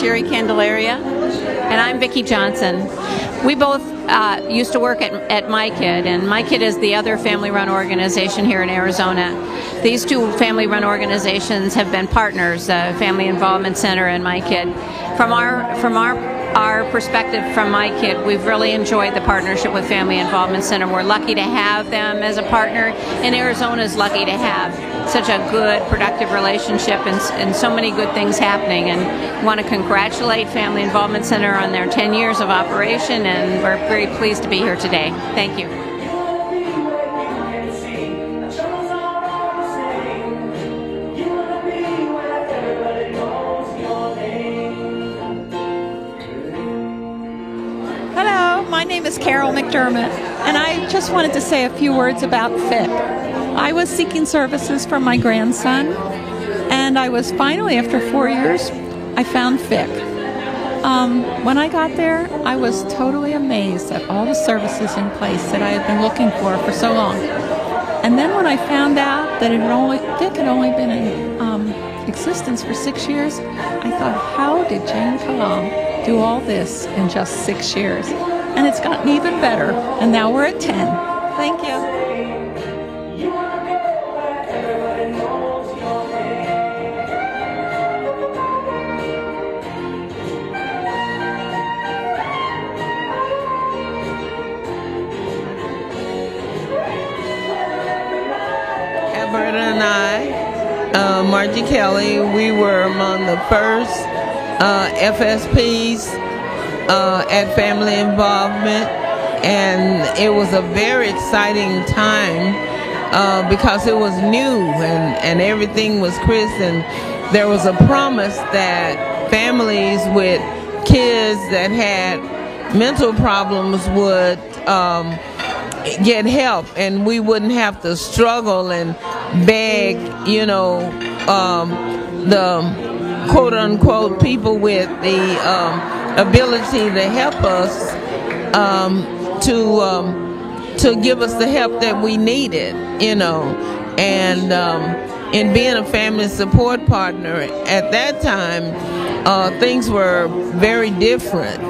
Sherry Candelaria. And I'm Vicki Johnson. We both used to work at My Kid, and My Kid is the other family-run organization here in Arizona. These two family-run organizations have been partners, the Family Involvement Center and My Kid. From our perspective from My Kid, we've really enjoyed the partnership with Family Involvement Center. We're lucky to have them as a partner, and Arizona's lucky to have such a good, productive relationship and so many good things happening. And want to congratulate Family Involvement Center on their 10 years of operation, and we're very pleased to be here today. Thank you. My name is Carol McDermott, and I just wanted to say a few words about FIP. I was seeking services for my grandson, and I was finally, after 4 years, I found FIP. When I got there, I was totally amazed at all the services in place that I had been looking for so long. And then when I found out that FIP had only been in existence for 6 years, I thought, how did Jane Kalam do all this in just 6 years? And it's gotten even better, and now we're at 10. Thank you. Alberta and I, Margie Kelly, we were among the first FSPs at Family Involvement, and it was a very exciting time because it was new and everything was crisp, and there was a promise that families with kids that had mental problems would get help, and we wouldn't have to struggle and beg, the quote-unquote people with the ability to help us to give us the help that we needed, and in being a family support partner at that time, things were very different.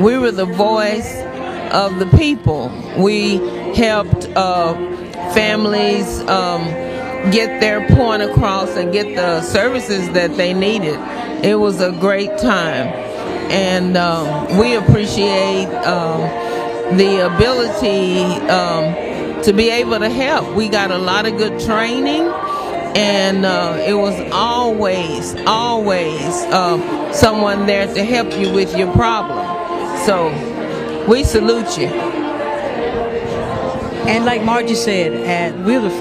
We were the voice of the people. We helped families get their point across and get the services that they needed. It was a great time, and we appreciate the ability to be able to help. We got a lot of good training, and it was always someone there to help you with your problem. So we salute you. And like Margie said, we was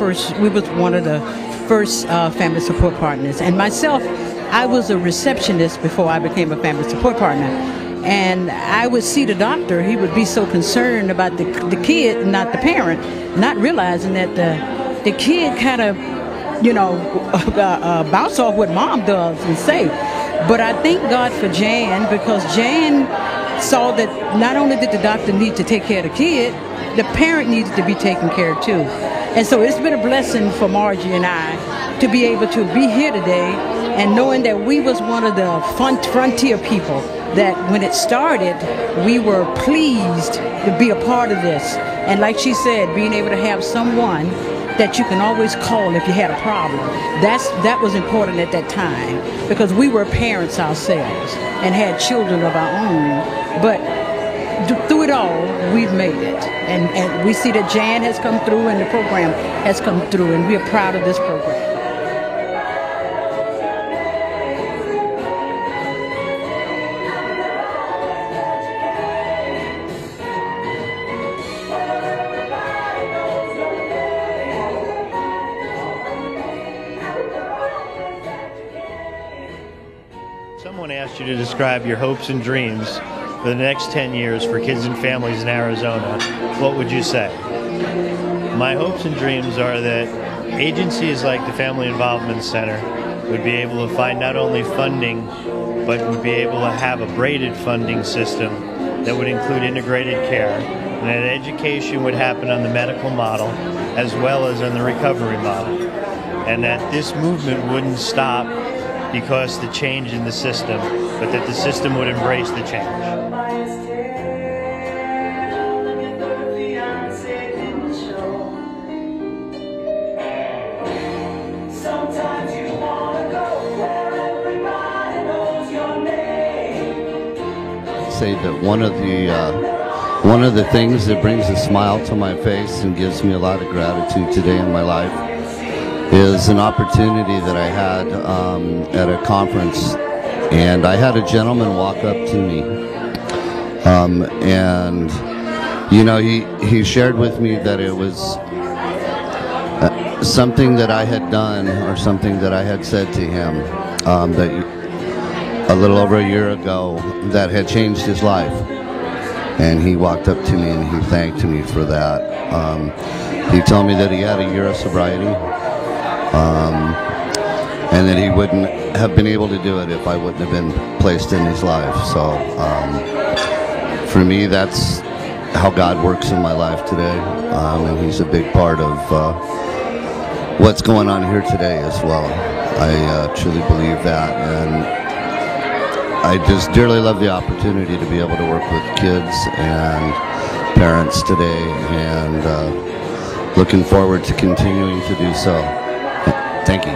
one of the first family support partners. And myself, I was a receptionist before I became a family support partner. And I would see the doctor, he would be so concerned about the kid, not the parent, not realizing that the kid kind of, bounce off what mom does and say. But I thank God for Jan, because Jan saw that not only did the doctor need to take care of the kid, the parent needed to be taken care of too. And so it's been a blessing for Margie and I to be able to be here today, and knowing that we was one of the frontier people, that when it started, we were pleased to be a part of this. And like she said, being able to have someone that you can always call if you had a problem, that was important at that time, because we were parents ourselves and had children of our own. But through it all, we've made it. And we see that Jan has come through and the program has come through, and we are proud of this program. Someone asked you to describe your hopes and dreams for the next 10 years for kids and families in Arizona. What would you say? My hopes and dreams are that agencies like the Family Involvement Center would be able to find not only funding, but would be able to have a braided funding system that would include integrated care, and that education would happen on the medical model as well as on the recovery model, and that this movement wouldn't stop because the change in the system, but that the system would embrace the change. Say that one of the things that brings a smile to my face and gives me a lot of gratitude today in my life is an opportunity that I had at a conference, and I had a gentleman walk up to me, and you know, he shared with me that it was something that I had done or something that I had said to him that a little over a year ago that had changed his life. And he walked up to me and he thanked me for that. He told me that he had a year of sobriety, and that he wouldn't have been able to do it if I wouldn't have been placed in his life. So for me, that's how God works in my life today, and he's a big part of what's going on here today as well. I truly believe that, and I just dearly love the opportunity to be able to work with kids and parents today, and looking forward to continuing to do so. Thank you.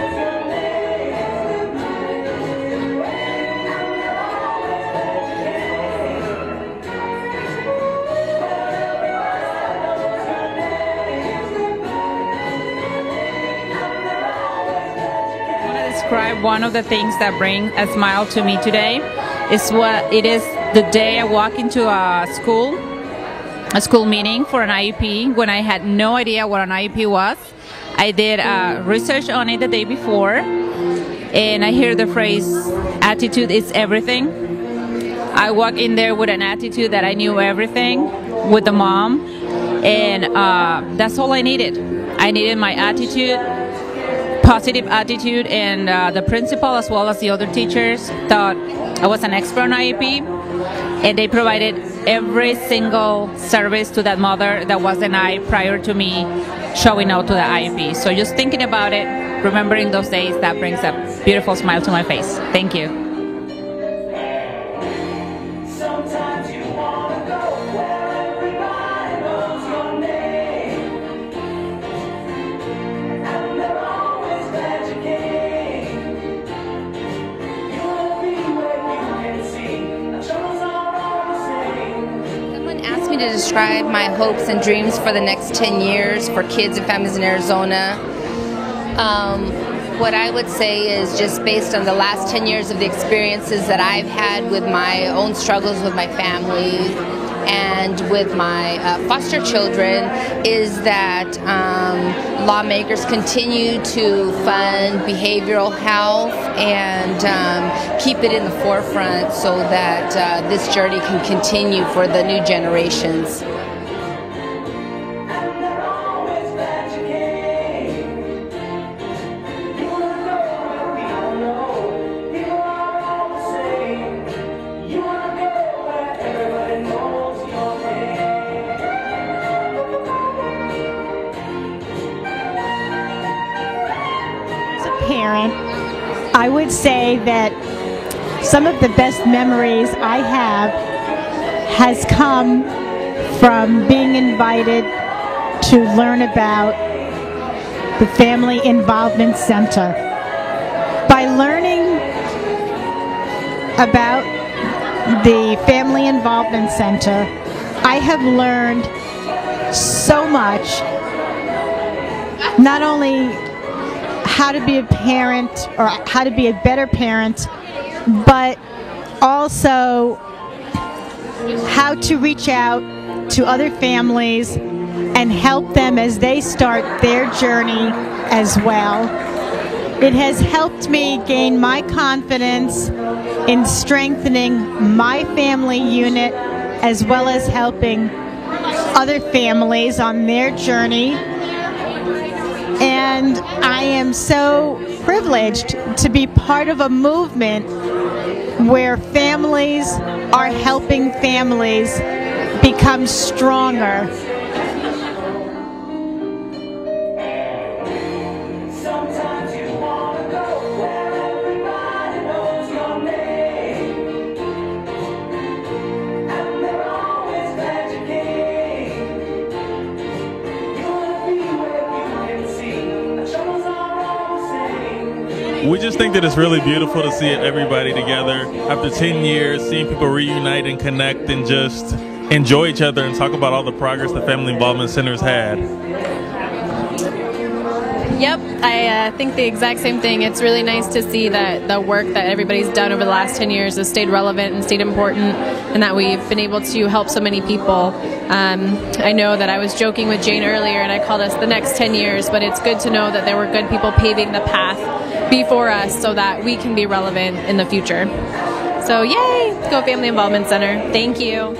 Describe one of the things that bring a smile to me today is what it is the day I walk into a school meeting for an IEP when I had no idea what an IEP was. I did research on it the day before, and I hear the phrase, attitude is everything. I walk in there with an attitude that I knew everything with the mom, and that's all I needed. I needed my attitude, positive attitude, and the principal as well as the other teachers thought I was an expert on IEP, and they provided every single service to that mother that was denied prior to me showing out to the IEP. So just thinking about it, remembering those days, that brings a beautiful smile to my face. Thank you. To describe my hopes and dreams for the next 10 years for kids and families in Arizona. What I would say is, just based on the last 10 years of the experiences that I've had with my own struggles with my family and with my foster children, is that lawmakers continue to fund behavioral health and keep it in the forefront so that this journey can continue for the new generations. Parent, I would say that some of the best memories I have has come from being invited to learn about the Family Involvement Center. By learning about the Family Involvement Center, I have learned so much, not only how to be a parent or how to be a better parent, but also how to reach out to other families and help them as they start their journey as well. It has helped me gain my confidence in strengthening my family unit as well as helping other families on their journey. And I am so privileged to be part of a movement where families are helping families become stronger. we just think that it's really beautiful to see everybody together after 10 years, seeing people reunite and connect and just enjoy each other and talk about all the progress the Family Involvement Center's had. Yep, I think the exact same thing. It's really nice to see that the work that everybody's done over the last 10 years has stayed relevant and stayed important, and that we've been able to help so many people. I know that I was joking with Jane earlier and I called us the next 10 years, but it's good to know that there were good people paving the path before us so that we can be relevant in the future. So yay, go Family Involvement Center. Thank you.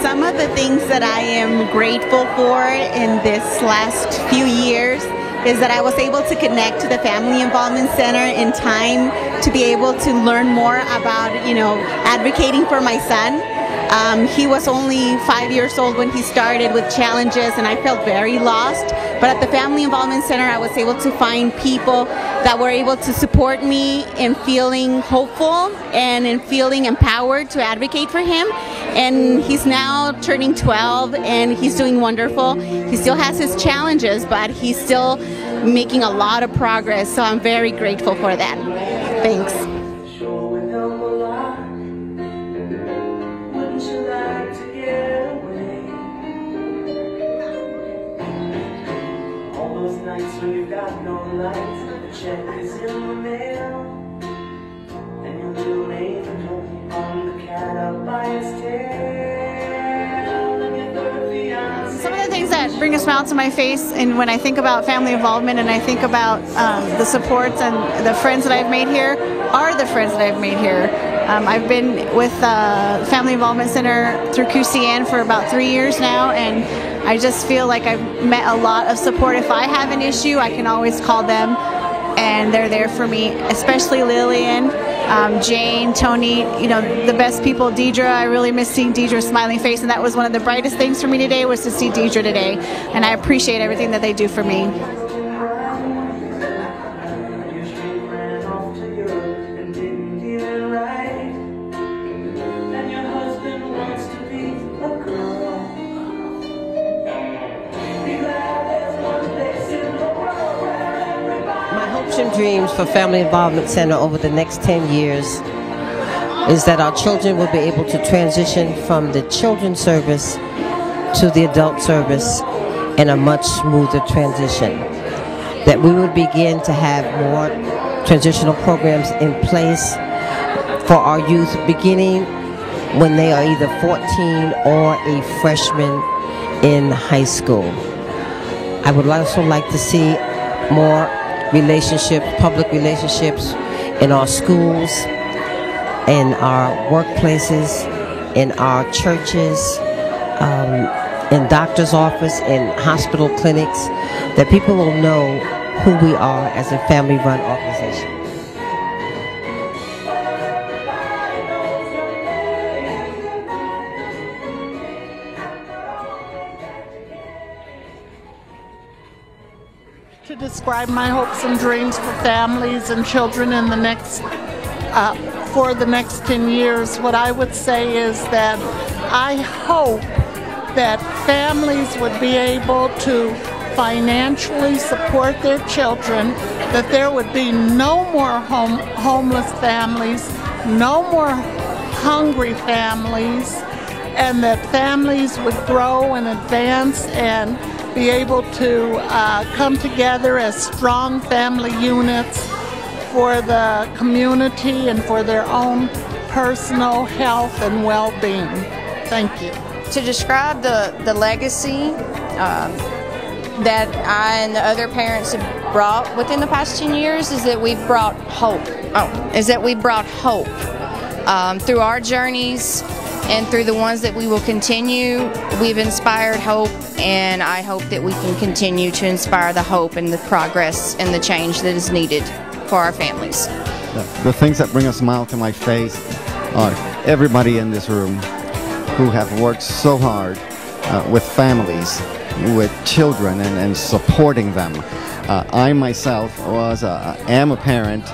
Some of the things that I am grateful for in this last few years is that I was able to connect to the Family Involvement Center in time to be able to learn more about, advocating for my son. He was only 5 years old when he started with challenges, and I felt very lost. But at the Family Involvement Center, I was able to find people that were able to support me in feeling hopeful and in feeling empowered to advocate for him. And he's now turning 12 and he's doing wonderful. He still has his challenges, but he's still making a lot of progress. So I'm very grateful for that. Thanks. When you've got no lights, the check is in the mail, and your little angel on the cat up by its tail, and your thirsty eyes. Some of the things that bring a smile to my face, and when I think about family involvement and I think about the supports and the friends that I've made here, are the friends that I've made here. I've been with Family Involvement Center through QCN for about 3 years now, and I just feel like I've met a lot of support. If I have an issue, I can always call them, and they're there for me, especially Lillian, Jane, Tony, the best people. Deidre, I really miss seeing Deidre's smiling face, and that was one of the brightest things for me today, was to see Deidre today, and I appreciate everything that they do for me. Dreams for Family Involvement Center over the next 10 years is that our children will be able to transition from the children's service to the adult service in a much smoother transition. That we would begin to have more transitional programs in place for our youth beginning when they are either 14 or a freshman in high school. I would also like to see more relationships, public relationships in our schools, in our workplaces, in our churches, in doctor's office, in hospital clinics, that people will know who we are as a family-run organization. To describe my hopes and dreams for families and children in the next, for the next 10 years, what I would say is that I hope that families would be able to financially support their children, that there would be no more homeless families, no more hungry families, and that families would grow and advance and be able to come together as strong family units for the community and for their own personal health and well-being. Thank you. To describe the legacy that I and the other parents have brought within the past 10 years is that we've brought hope. Through our journeys and through the ones that we will continue, we've inspired hope, and I hope that we can continue to inspire the hope and the progress and the change that is needed for our families. The things that bring a smile to my face are everybody in this room. who have worked so hard with families, with children, and supporting them. I myself am a parent,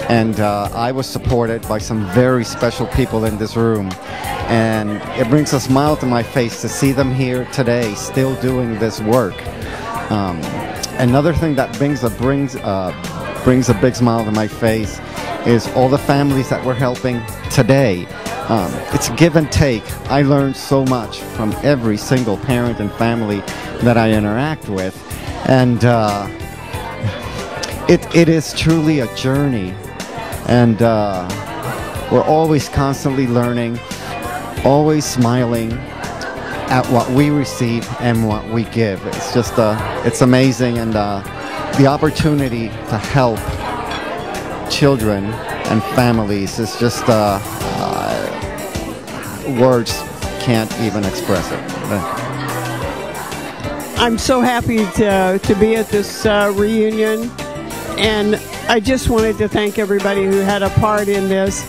and I was supported by some very special people in this room. And it brings a smile to my face to see them here today, still doing this work. Another thing that brings a big smile to my face is all the families that we're helping today. It's give and take. I learned so much from every single parent and family that I interact with, and it is truly a journey, and we're always constantly learning, always smiling at what we receive and what we give. It's just it's amazing, and the opportunity to help children and families is just words can't even express it. I'm so happy to be at this reunion, and I just wanted to thank everybody who had a part in this.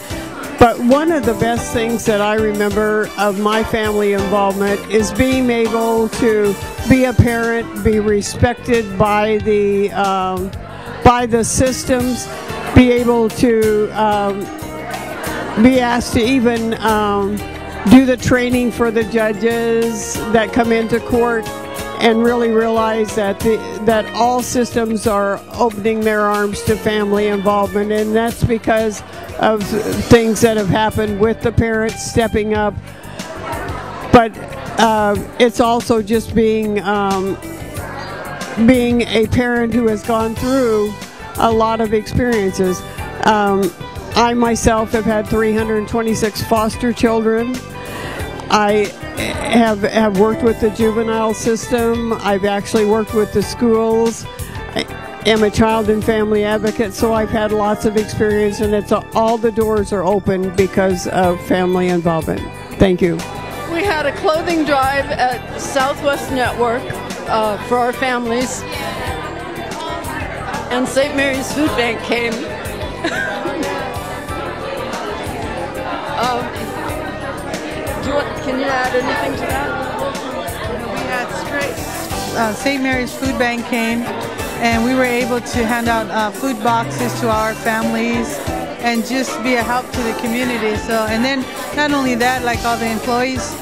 But one of the best things that I remember of my family involvement is being able to be a parent, be respected by the systems, be able to be asked to even do the training for the judges that come into court, and really realize that all systems are opening their arms to family involvement, and that's because of things that have happened with the parents stepping up. But it's also just being a parent who has gone through a lot of experiences. I myself have had 326 foster children. I have worked with the juvenile system. I've actually worked with the schools. I am a child and family advocate, so I've had lots of experience, and it's all the doors are open because of family involvement. Thank you. We had a clothing drive at Southwest Network for our families, and St. Mary's Food Bank came. Can you add anything to that? We had St. Mary's Food Bank came, and we were able to hand out food boxes to our families and just be a help to the community. So, and then not only that, like all the employees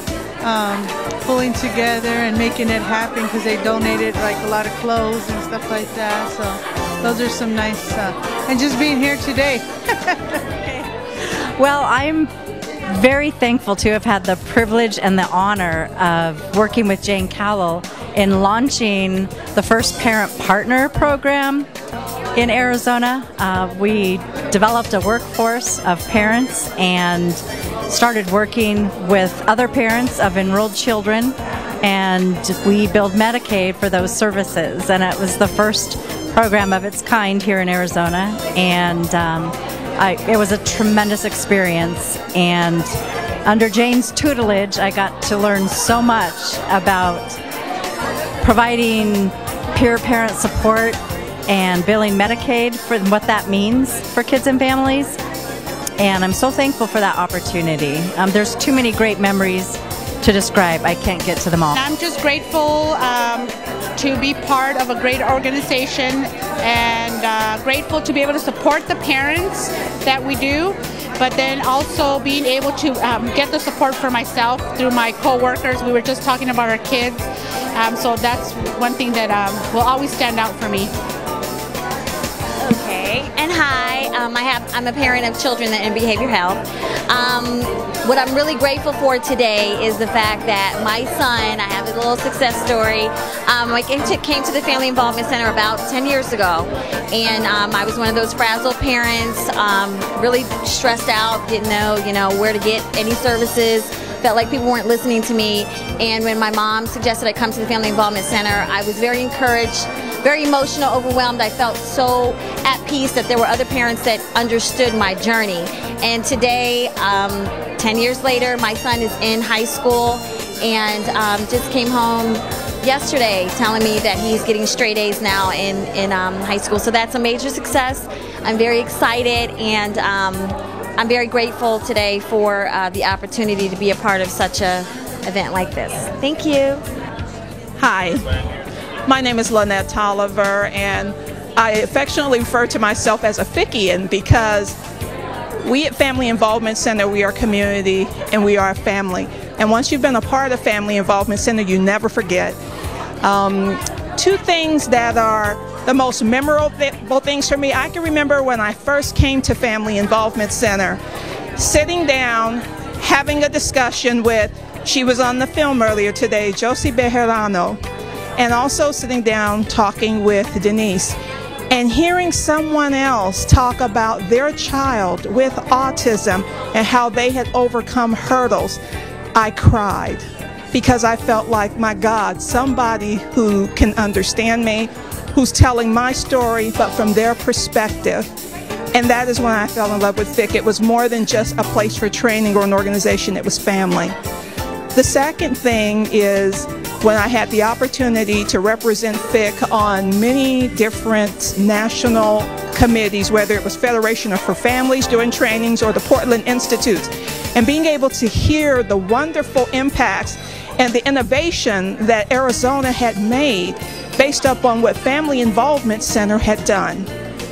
pulling together and making it happen, because they donated like a lot of clothes and stuff like that. So those are some nice stuff. And just being here today. Well, I'm very thankful to have had the privilege and the honor of working with Jane Cowell in launching the first Parent Partner program in Arizona. We developed a workforce of parents and started working with other parents of enrolled children, and we billed Medicaid for those services, and it was the first program of its kind here in Arizona, and it was a tremendous experience. And under Jane's tutelage, I got to learn so much about providing peer parent support and billing Medicaid for what that means for kids and families. And I'm so thankful for that opportunity. There's too many great memories to describe. I can't get to them all. I'm just grateful to be part of a great organization, and grateful to be able to support the parents that we do, but then also being able to get the support for myself through my co-workers. We were just talking about our kids, so that's one thing that will always stand out for me. Okay, and hi, I'm a parent of children in behavior health. What I'm really grateful for today is the fact that my son, I have a little success story. I came to the Family Involvement Center about 10 years ago, and I was one of those frazzled parents, really stressed out, didn't know, where to get any services, felt like people weren't listening to me. And when my mom suggested I come to the Family Involvement Center, I was very encouraged, very emotional, overwhelmed. I felt so at peace that there were other parents that understood my journey. And today, 10 years later, my son is in high school, and just came home yesterday telling me that he's getting straight A's now in high school. So that's a major success. I'm very excited, and I'm very grateful today for the opportunity to be a part of such a event like this. Thank you. Hi, my name is Lynette Tolliver, and I affectionately refer to myself as a Fickian because we at Family Involvement Center, we are community and we are a family. And once you've been a part of Family Involvement Center, you never forget. Two things that are the most memorable things for me. I can remember when I first came to Family Involvement Center, sitting down, having a discussion with, she was on the film earlier today, Josie Bejarano, and also sitting down talking with Denise, and hearing someone else talk about their child with autism and how they had overcome hurdles. I cried because I felt like, my God, somebody who can understand me, who's telling my story, but from their perspective. And that is when I fell in love with FIC. It was more than just a place for training or an organization, it was family. The second thing is when I had the opportunity to represent FIC on many different national committees, whether it was Federation for Families doing trainings or the Portland Institute, and being able to hear the wonderful impacts and the innovation that Arizona had made based upon what Family Involvement Center had done.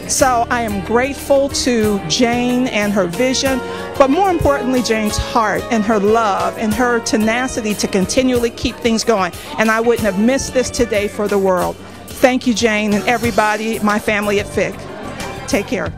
So I am grateful to Jane and her vision, but more importantly, Jane's heart and her love and her tenacity to continually keep things going. And I wouldn't have missed this today for the world. Thank you, Jane, and everybody, my family at FIC. Take care.